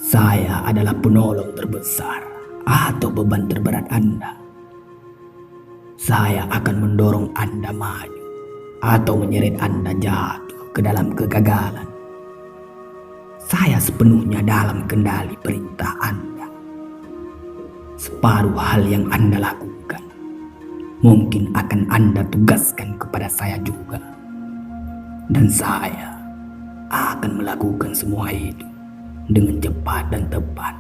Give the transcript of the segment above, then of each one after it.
Saya adalah penolong terbesar atau beban terberat Anda. Saya akan mendorong Anda maju atau menyeret Anda jatuh ke dalam kegagalan. Saya sepenuhnya dalam kendali perintah Anda. Separuh hal yang Anda lakukan mungkin akan Anda tugaskan kepada saya juga. Dan saya akan melakukan semua itu dengan cepat dan tepat.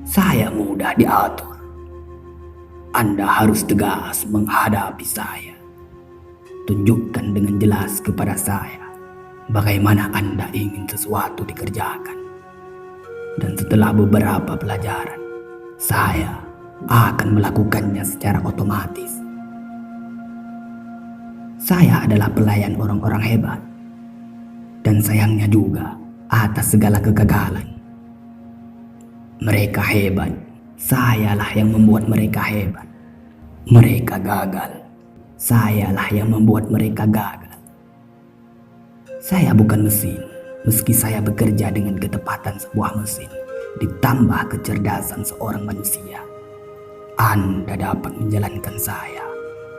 Saya mudah diatur. Anda harus tegas menghadapi saya. Tunjukkan dengan jelas kepada saya bagaimana Anda ingin sesuatu dikerjakan. Dan setelah beberapa pelajaran, saya akan melakukannya secara otomatis. Saya adalah pelayan orang-orang hebat. Dan sayangnya juga atas segala kegagalan. Mereka hebat, sayalah yang membuat mereka hebat. Mereka gagal, sayalah yang membuat mereka gagal. Saya bukan mesin, meski saya bekerja dengan ketepatan sebuah mesin, ditambah kecerdasan seorang manusia. Anda dapat menjalankan saya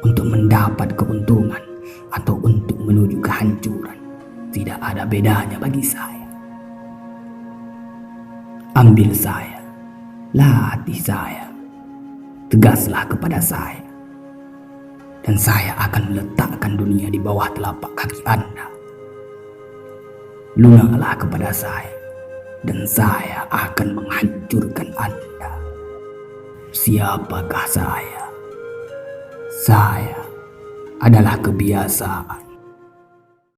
untuk mendapat keuntungan atau untuk menuju kehancuran. Tidak ada bedanya bagi saya. Ambil saya, latih saya, tegaslah kepada saya, dan saya akan meletakkan dunia di bawah telapak kaki Anda. Lunaklah kepada saya, dan saya akan menghancurkan Anda. Siapakah saya? Saya adalah kebiasaan.